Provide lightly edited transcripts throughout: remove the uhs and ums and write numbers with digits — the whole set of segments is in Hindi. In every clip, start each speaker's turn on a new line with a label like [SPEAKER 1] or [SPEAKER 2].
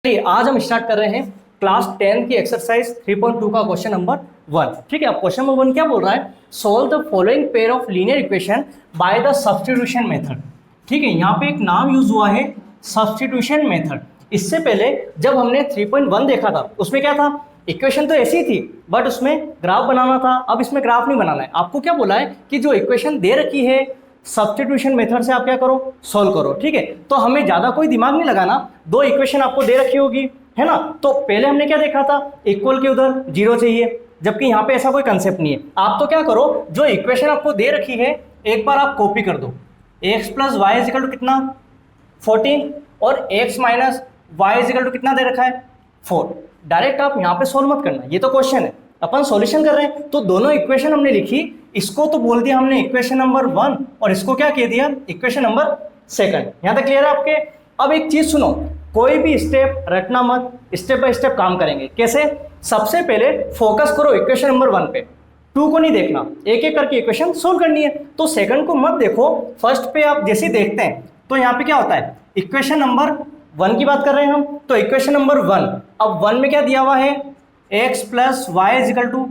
[SPEAKER 1] चलिए आज हम स्टार्ट कर रहे हैं क्लास 10 की एक्सरसाइज 3.2 का क्वेश्चन नंबर 1। ठीक है, अब क्वेश्चन नंबर 1 क्या बोल रहा है? Solve the following pair of linear equation by the substitution method. ठीक है, यहाँ पे एक नाम यूज हुआ है सब्स्टिट्यूशन मेथड। इससे पहले जब हमने 3.1 देखा था उसमें क्या था, इक्वेशन तो ऐसी थी बट उसमें ग्राफ बनाना था। अब इसमें ग्राफ नहीं बनाना है, आपको क्या बोला है कि जो इक्वेशन दे रखी है सब्स्टिट्यूशन मेथड से आप क्या करो, सॉल्व करो। ठीक है, तो हमें ज्यादा कोई दिमाग नहीं लगाना, दो इक्वेशन आपको दे रखी होगी है ना। तो पहले हमने क्या देखा था, इक्वल के उधर जीरो चाहिए, जबकि यहाँ पे ऐसा कोई कंसेप्ट नहीं है। आप तो क्या करो, जो इक्वेशन आपको दे रखी है एक बार आप कॉपी कर दो। X plus y is equal to कितना 14 और x minus y is equal to कितना दे रखा है 4। डायरेक्ट आप यहाँ पे सोल्व मत करना, ये तो क्वेश्चन है, अपन सॉल्यूशन कर रहे हैं। तो दोनों इक्वेशन हमने लिखी, इसको तो बोल दिया हमने इक्वेशन नंबर 1 और इसको क्या कह दिया इक्वेशन नंबर 2। यहाँ तक क्लियर है आपके? अब एक चीज सुनो, कोई भी स्टेप रटना मत, स्टेप बाय स्टेप काम करेंगे। कैसे? सबसे पहले फोकस करो इक्वेशन नंबर 1 पे, 2 को नहीं देखना, एक एक करके इक्वेशन सोल्व करनी है। तो सेकंड को मत देखो, फर्स्ट पे आप जैसे देखते हैं तो यहाँ पे क्या होता है, इक्वेशन नंबर 1 की बात कर रहे हैं हम, तो इक्वेशन नंबर 1, अब 1 में क्या दिया हुआ है x plus y is equal to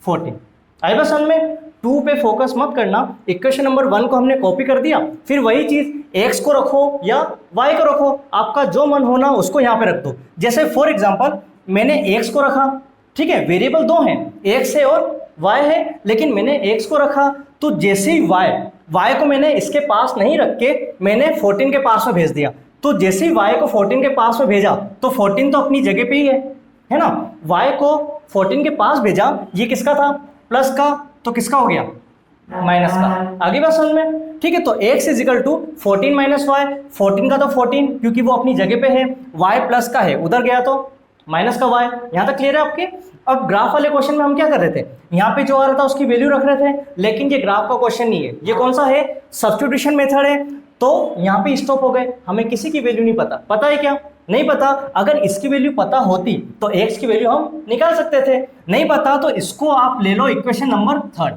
[SPEAKER 1] 14। आई बस 1 में 2 पे फोकस मत करना, इक्वेशन नंबर 1 को हमने कॉपी कर दिया, फिर वही चीज x को रखो या y को रखो, आपका जो मन होना उसको यहाँ पे रख दो। जैसे फॉर एग्जांपल मैंने x को रखा, ठीक है, वेरिएबल दो हैं, x है और y है, लेकिन मैंने x को रखा तो जैसे ही y को मैंने इसके पास नहीं रख के मैंने 14 के पास में भेज दिया, तो जैसे ही y को 14 के पास में भेजा तो 14 तो अपनी जगह पे ही है ना। y को 14 के पास भेजा, ये किसका था प्लस का, तो किसका हो गया माइनस का। आगे बात समझ में? ठीक है, तो x is equal to 14 minus y, 14 का तो 14 क्योंकि वो अपनी जगह पे है, y प्लस का है उधर गया तो माइनस का y। यहाँ तक क्लियर है आपके? अब ग्राफ वाले क्वेश्चन में हम क्या कर रहे थे, यहाँ पे जो आ रहा था उसकी वैल्यू रख रहे थे, लेकिन ये ग्राफ का क्वेश्चन नहीं है, ये कौन सा है, सब्स्टिट्यूशन मेथड है। तो यहाँ पे स्टॉप हो गए, हमें किसी की वैल्यू नहीं पता। पता है क्या? नहीं पता। अगर इसकी वैल्यू पता होती तो x की वैल्यू हम निकाल सकते थे, नहीं पता तो इसको आप ले लो इक्वेशन नंबर 3।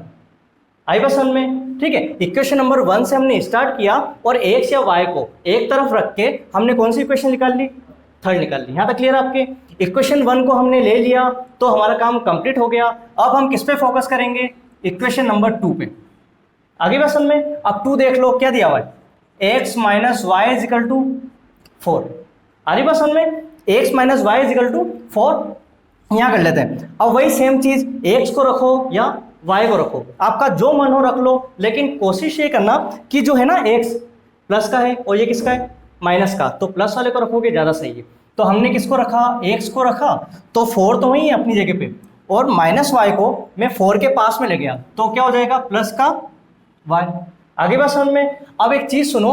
[SPEAKER 1] आई बस समझ में? ठीक है, इक्वेशन नंबर 1 से हमने स्टार्ट किया और x या y को एक तरफ रख के हमने कौन सी इक्वेशन निकाल ली, 3 निकाल ली। यहाँ तक क्लियर आपके? इक्वेशन 1 को हमने ले लिया तो हमारा काम कंप्लीट हो गया। अब हम किस पे फोकस करेंगे, इक्वेशन नंबर 2 पे। आगे बस समझ में? अब 2 देख लो क्या दिया हुआ है, x minus y is equal to 4। आगे बात समझ में? x minus y is equal to 4 यहाँ कर लेते हैं। अब वही सेम चीज x को रखो या y को रखो, आपका जो मन हो रख लो, लेकिन कोशिश ये करना कि जो है ना x प्लस का है और ये किसका है माइनस का, तो प्लस वाले को रखोगे ज़्यादा सही है। तो हमने किसको रखा, x को रखा, तो 4 तो वही है अपनी जगह पे, और माइनस y को मैं 4 के पास में ले गया तो क्या हो जाएगा प्लस का y। आगे बात समझ में? अब एक चीज सुनो,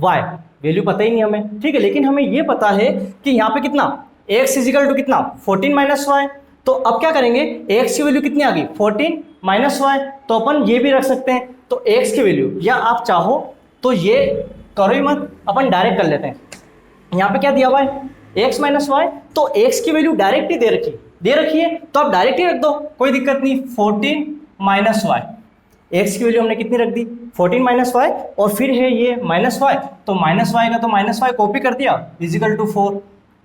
[SPEAKER 1] y वैल्यू पता ही नहीं हमें, ठीक है, लेकिन हमें ये पता है कि यहाँ पे कितना x इजिकल टू कितना 14 माइनस वाई। तो अब क्या करेंगे, x की वैल्यू कितनी आ गई 14 माइनस वाई, तो अपन ये भी रख सकते हैं। तो x की वैल्यू, या आप चाहो तो ये करो ही मत, अपन डायरेक्ट कर लेते हैं। यहाँ पे क्या दिया हुआ है x माइनस वाई, तो x की वैल्यू डायरेक्ट ही दे रखी है तो आप डायरेक्ट ही रख दो, कोई दिक्कत नहीं। 14 माइनस वाई, x की वैल्यू हमने कितनी रख दी 14 माइनस वाई, और फिर है ये माइनस वाई, तो माइनस वाई का तो माइनस वाई कॉपी कर दिया इजिकल टू 4।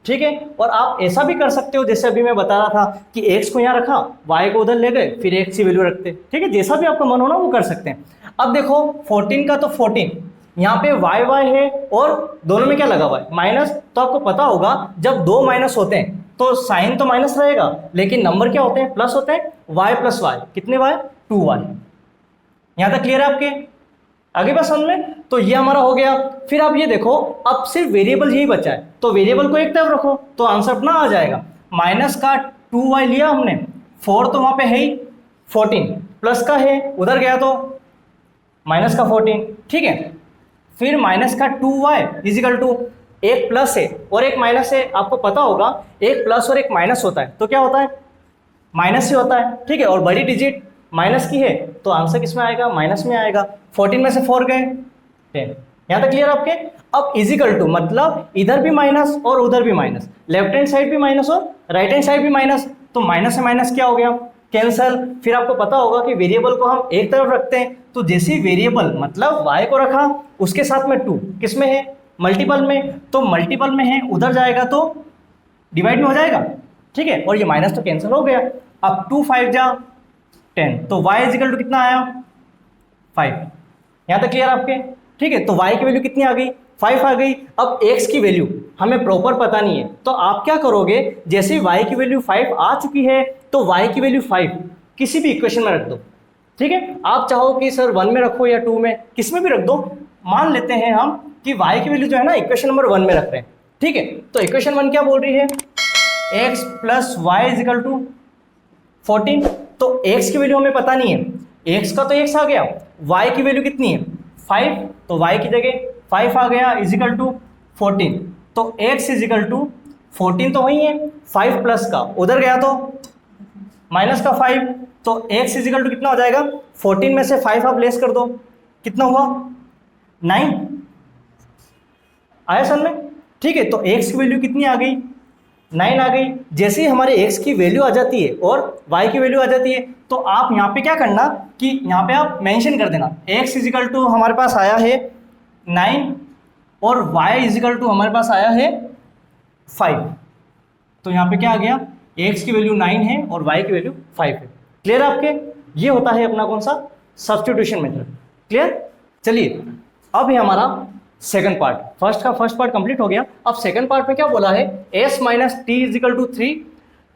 [SPEAKER 1] ठीक है, और आप ऐसा भी कर सकते हो जैसे अभी मैं बता रहा था कि x को यहाँ रखा, y को उधर ले गए, फिर x की वैल्यू रखते। ठीक है, जैसा भी आपका मन हो ना वो कर सकते हैं। अब देखो 14 का तो 14, यहाँ पे y है और दोनों में क्या लगा हुआ है माइनस, तो आपको पता होगा जब दो माइनस होते हैं तो साइन तो माइनस रहेगा, लेकिन नंबर क्या होते हैं प्लस होते हैं। y प्लस वाई, कितने y 2y। यहाँ तक क्लियर है आपके? आगे बात समझ में? तो ये हमारा हो गया। फिर आप ये देखो, अब सिर्फ वेरिएबल यही बचा है, तो वेरिएबल को एक तरफ रखो तो आंसर अपना आ जाएगा। माइनस का 2y लिया हमने, 4 तो वहां पे है ही, 14 प्लस का है उधर गया तो माइनस का 14। ठीक है, फिर माइनस का 2y इजिकल टू, एक प्लस है और एक माइनस है, आपको पता होगा एक प्लस और एक माइनस होता है तो क्या होता है माइनस ही होता है। ठीक है, और बड़ी डिजिट माइनस की है तो आंसर किस में आएगा माइनस में आएगा। 14 में से 4 गए 10। यहाँ तक क्लियर आपके? अब इजिकल टू मतलब इधर भी माइनस और उधर भी माइनस, लेफ्ट हैंड साइड भी माइनस और राइट हैंड साइड भी माइनस, तो माइनस से माइनस क्या हो गया कैंसल। फिर आपको पता होगा कि वेरिएबल को हम एक तरफ रखते हैं, तो जैसे वेरिएबल मतलब y को रखा उसके साथ में 2 किस में है मल्टीपल में, तो मल्टीपल में है उधर जाएगा तो डिवाइड में हो जाएगा, ठीक है, और ये माइनस तो कैंसिल हो गया। अब 2 5 जा 10, तो y इजिकल टू कितना आया 5। यहाँ तक क्लियर आपके, ठीक है। तो y की वैल्यू कितनी आ गई 5 आ गई। अब x की वैल्यू हमें प्रॉपर पता नहीं है, तो आप क्या करोगे, जैसे ही y की वैल्यू 5 आ चुकी है तो y की वैल्यू 5 किसी भी इक्वेशन में रख दो, ठीक है। आप चाहो कि सर 1 में रखो या 2 में, किस में भी रख दो। मान लेते हैं हम कि y की वैल्यू जो है ना इक्वेशन नंबर 1 में रख रहे हैं, ठीक है। तो इक्वेशन 1 क्या बोल रही है, x plus y is equal to 14। तो x की वैल्यू हमें पता नहीं है, x का तो x आ गया, y की वैल्यू कितनी है 5, तो y की जगह 5 आ गया इजिकल टू 14। तो x इजिकल टू 14 तो वही है, 5 प्लस का उधर गया तो माइनस का 5, तो x इजिकल टू कितना हो जाएगा 14 में से 5 आप लेस कर दो, कितना हुआ 9 आया समझ में, ठीक है। तो x की वैल्यू कितनी आ गई 9 आ गई। जैसे ही हमारे x की वैल्यू आ जाती है और y की वैल्यू आ जाती है, तो आप यहाँ पे क्या करना कि यहाँ पे आप मेंशन कर देना x इजिकल टू हमारे पास आया है 9 और y इजिकल टू हमारे पास आया है 5। तो यहाँ पे क्या आ गया, x की वैल्यू 9 है और y की वैल्यू 5 है। क्लियर आपके, ये होता है अपना कौन सा सब्स्टिट्यूशन मेथड। क्लियर, चलिए अब है हमारा second part. First part complete हो गया। अब सेकंड पार्ट में क्या बोला है, s minus t is equal to 3,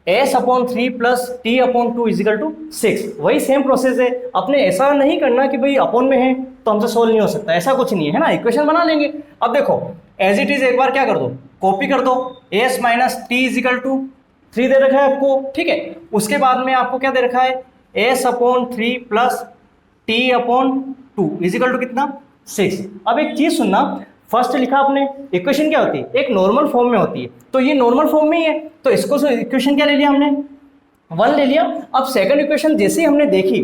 [SPEAKER 1] s upon 3 plus t upon 2 is equal to 6। वही सेम प्रोसेस है, अपने ऐसा नहीं करना कि भाई अपॉन में है तो हमसे सोल्व नहीं हो सकता, ऐसा कुछ नहीं है ना, इक्वेशन बना लेंगे। अब देखो एज इट इज एक बार क्या कर दो, कॉपी कर दो, s minus t is equal to 3 दे रखा है आपको, ठीक है। उसके बाद में आपको क्या दे रखा है, s upon 3 plus t upon 2 is equal to कितना 6। अब एक चीज सुनना, फर्स्ट लिखा आपने, इक्वेशन क्या होती है, एक नॉर्मल फॉर्म में होती है, तो ये नॉर्मल फॉर्म में ही है, तो इसको इक्वेशन क्या ले लिया हमने 1 ले लिया। अब सेकंड इक्वेशन जैसे ही हमने देखी,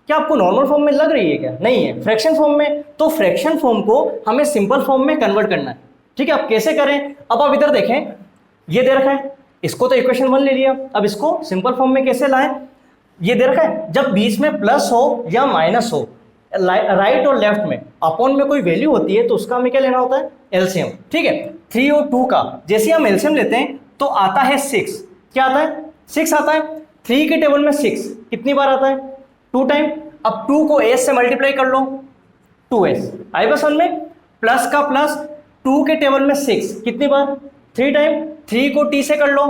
[SPEAKER 1] क्या आपको नॉर्मल फॉर्म में लग रही है, क्या नहीं है, फ्रैक्शन फॉर्म में, तो फ्रैक्शन फॉर्म को हमें सिंपल फॉर्म में कन्वर्ट करना है, ठीक है। अब कैसे करें, अब आप इधर देखें, ये दे रखा है, इसको तो इक्वेशन 1 ले लिया, अब इसको सिंपल फॉर्म में कैसे लाएं, ये दे रखा है, जब बीच में प्लस हो या माइनस हो, राइट और लेफ्ट में अपॉन में कोई वैल्यू होती है, तो उसका हमें क्या लेना होता है एलसीएम, ठीक है। 3 और 2 का जैसे हम एलसीएम लेते हैं तो आता है 6, क्या आता है 6 आता है। 3 के टेबल में 6 कितनी बार आता है 2 टाइम। अब 2 को s से मल्टीप्लाई कर लो 2s, आई बस समझ में, प्लस का प्लस 2 के टेबल में 6 कितनी बार 3 टाइम, 3 को t से कर लो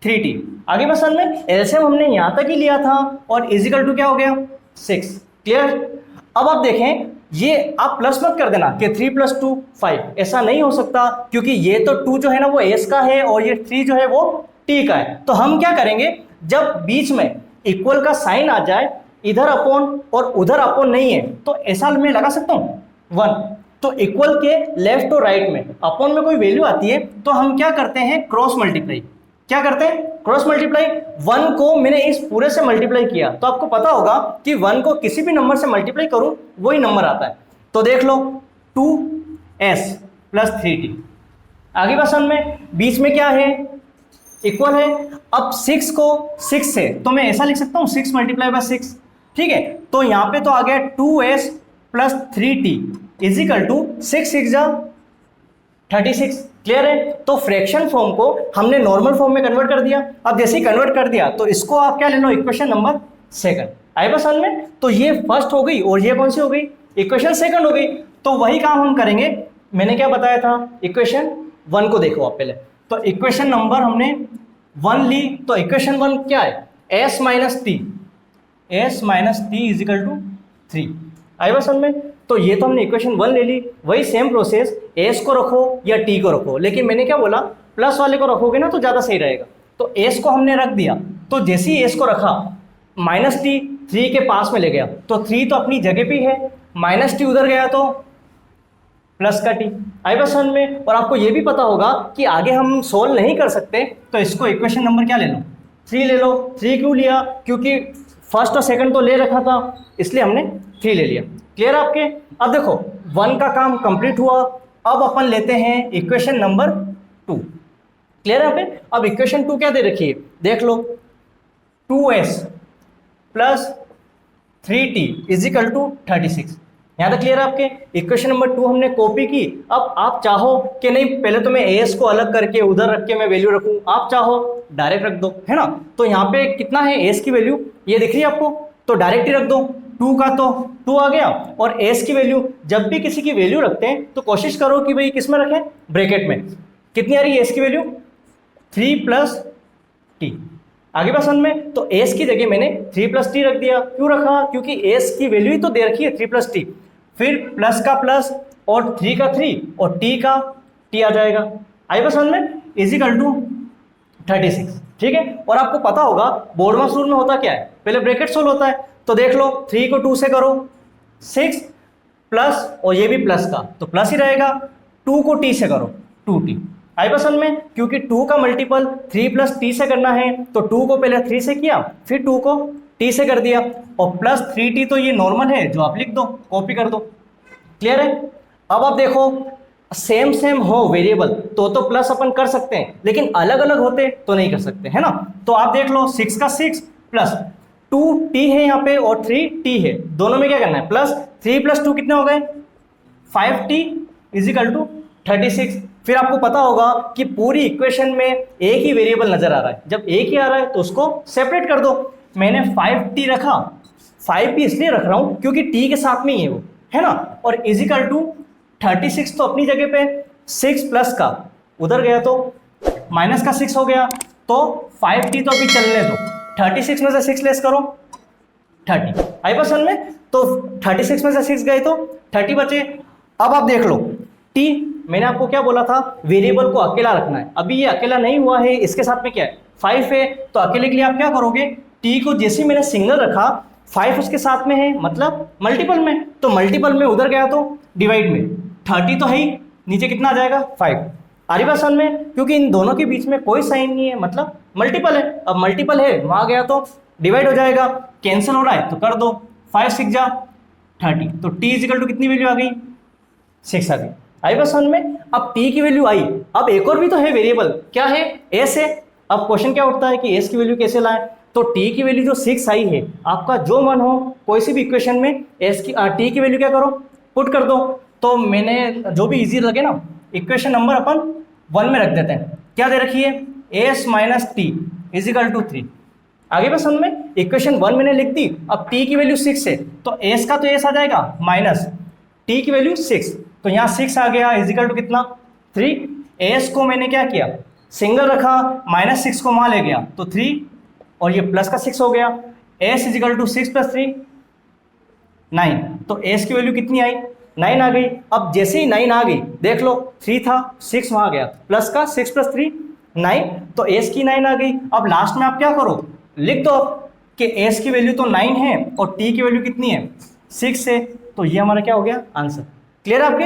[SPEAKER 1] 3t, आगे बस समझ में, एलसीएम हमने यहां तक ही लिया था और इजिकल टू क्या हो गया 6। क्लियर। अब आप देखें, ये आप प्लस मत कर देना कि 3 प्लस 2 5, ऐसा नहीं हो सकता, क्योंकि ये तो 2 जो है ना वो s का है और ये 3 जो है वो t का है। तो हम क्या करेंगे, जब बीच में इक्वल का साइन आ जाए, इधर अपॉन और उधर अपॉन नहीं है, तो ऐसा मैं लगा सकता हूँ 1, तो इक्वल के लेफ्ट और राइट में अपॉन में कोई वैल्यू आती है, तो हम क्या करते हैं क्रॉस मल्टीप्लाई, क्या करते हैं क्रॉस मल्टीप्लाई। 1 को मैंने इस पूरे से मल्टीप्लाई किया, तो आपको पता होगा कि 1 को किसी भी नंबर से मल्टीप्लाई करूं वही नंबर आता है। तो देख लो 2s प्लस 3t, आगे बसन में बीच में क्या है इक्वल है। अब 6 को 6 से तो मैं ऐसा लिख सकता हूं 6 मल्टीप्लाई बाय 6, ठीक है। तो यहां पे तो आ गया 2s plus 3t is equal to 6 6 जा 36। क्लियर है। तो फ्रैक्शन फॉर्म को हमने नॉर्मल फॉर्म में कन्वर्ट कर दिया। अब जैसे ही कन्वर्ट कर दिया तो इसको आप क्या ले लो इक्वेशन नंबर सेकंड, आए बस समझ में। तो ये फर्स्ट हो गई और ये कौन सी हो गई इक्वेशन सेकंड हो गई। तो वही काम हम करेंगे, मैंने क्या बताया था इक्वेशन 1 को देखो आप पहले। तो इक्वेशन नंबर हमने 1 ली, तो इक्वेशन 1 क्या है s minus t is equal to 3, आए बस समझ में। तो ये तो हमने इक्वेशन 1 ले ली, वही सेम प्रोसेस s को रखो या t को रखो, लेकिन मैंने क्या बोला प्लस वाले को रखोगे ना तो ज़्यादा सही रहेगा। तो s को हमने रख दिया, तो जैसे ही s को रखा माइनस टी 3 के पास में ले गया, तो 3 तो अपनी जगह पे है, माइनस टी उधर गया तो प्लस का टी, आई बस समझ में। और आपको ये भी पता होगा कि आगे हम सोल्व नहीं कर सकते, तो इसको इक्वेशन नंबर क्या ले लो 3 ले लो। 3 क्यों लिया, क्योंकि फर्स्ट और सेकंड तो ले रखा था, इसलिए हमने 3 ले लिया। क्लियर आपके। अब देखो 1 का काम कंप्लीट हुआ, अब अपन लेते हैं इक्वेशन नंबर 2। क्लियर है पे। अब इक्वेशन 2 क्या दे रखी है देख लो, 2s plus 3t is equal to 36। यहाँ तक क्लियर है आपके? इक्वेशन नंबर 2 हमने कॉपी की। अब आप चाहो कि नहीं पहले तो मैं एस को अलग करके उधर रख के मैं वैल्यू रखूं, आप चाहो डायरेक्ट रख दो, है ना। तो यहाँ पे कितना है एस की वैल्यू, ये दिख रही है आपको, तो डायरेक्ट ही रख दो। 2 का तो 2 आ गया, और एस की वैल्यू जब भी किसी की वैल्यू रखते हैं तो कोशिश करो कि भाई किस में रखें, ब्रैकेट में। कितनी आ रही है एस की वैल्यू, 3 + t। आगे बात समझ में? तो एस की जगह मैंने 3 + t रख दिया। क्यों रखा? क्योंकि एस की वैल्यू ही तो दे रखी है 3 + t, फिर प्लस का प्लस और 3 का 3 और t का t आ जाएगा। आई बात समझ में? = 36, ठीक है। और आपको पता होगा बोर्डमास रूल में होता क्या है, पहले ब्रैकेट सोल्व होता है। तो देख लो 3 को 2 से करो 6 प्लस, और ये भी प्लस का तो प्लस ही रहेगा। 2 को t से करो 2t। आई बात समझ में? क्योंकि 2 का मल्टीपल 3 + t से करना है, तो 2 को पहले 3 से किया, फिर 2 को t से कर दिया, और प्लस 3t तो ये नॉर्मल है जो आप लिख दो, कॉपी कर दो। क्लियर है? अब आप देखो सेम सेम हो वेरिएबल तो प्लस अपन कर सकते हैं, लेकिन अलग अलग होते तो नहीं कर सकते, है ना। तो आप देख लो 6 का 6 प्लस 2t है यहाँ पे और 3t है, दोनों में क्या करना है प्लस। 3 + 2 कितने हो गए 5t = 36। फिर आपको पता होगा कि पूरी इक्वेशन में एक ही वेरिएबल नजर आ रहा है, जब एक ही आ रहा है तो उसको सेपरेट कर दो। मैंने 5t रखा, 5 भी इसलिए रख रहा हूं क्योंकि t के साथ में ही है वो, है ना। और = 36 तो अपनी जगह पे 6 प्लस का उधर गया तो माइनस का 6 हो गया, तो 5t तो अभी चलने दो। 36 में से 6 लेस करो 30। आई पर्सन में तो 36 में से 6 गए तो 30 बचे। अब आप देख लो t, मैंने आपको क्या बोला था, वेरिएबल को अकेला रखना है। अभी ये अकेला नहीं हुआ है, इसके साथ में क्या है 5 है, तो अकेले के लिए आप क्या करोगे, t को जैसे मैंने सिंगल रखा 5 उसके साथ में है मतलब मल्टीपल में, तो मल्टीपल में उधर गया तो डिवाइड में 30 तो है ही, नीचे कितना आ जाएगा 5। आ रही बात समझ में? क्योंकि इन दोनों के बीच में कोई साइन नहीं है मतलब मल्टीपल है। अब मल्टीपल है वहां गया तो डिवाइड हो जाएगा, कैंसिल हो रहा है तो कर दो, 5 6 जा 30, तो t = कितनी वैल्यू आ गई 6 आ गई। आई बात समझ में? अब t की वैल्यू आई, अब एक और भी तो है वेरिएबल, क्या है s है। अब क्वेश्चन क्या उठता है कि s की वैल्यू कैसे लाएं, तो t की वैल्यू जो 6 आई है, आपका जो मन हो कोई सी भी इक्वेशन में t की वैल्यू क्या करो पुट कर दो। तो मैंने जो भी इजी लगे ना, इक्वेशन नंबर अपन 1 में रख देते हैं। क्या दे रखी है s - t = 3। आगे बस समझ में? इक्वेशन 1 मैंने लिख दी। अब t की वैल्यू 6 है तो s का तो s आ जाएगा माइनस t की वैल्यू 6, तो यहाँ 6 आ गया = कितना 3। s को मैंने क्या किया सिंगल रखा, -6 को वहां ले गया तो 3, और ये प्लस का 6 हो गया। s = 6 + 3 9, तो s की वैल्यू कितनी आई 9 आ गई। अब जैसे ही 9 आ गई देख लो 3 था 6 वहां गया, प्लस का 6 + 3 9, तो s की 9 आ गई। अब लास्ट में आप क्या करो लिख दो कि s की वैल्यू तो 9 है और t की वैल्यू कितनी है 6 है, तो ये हमारा क्या हो गया आंसर। क्लियर है आपके?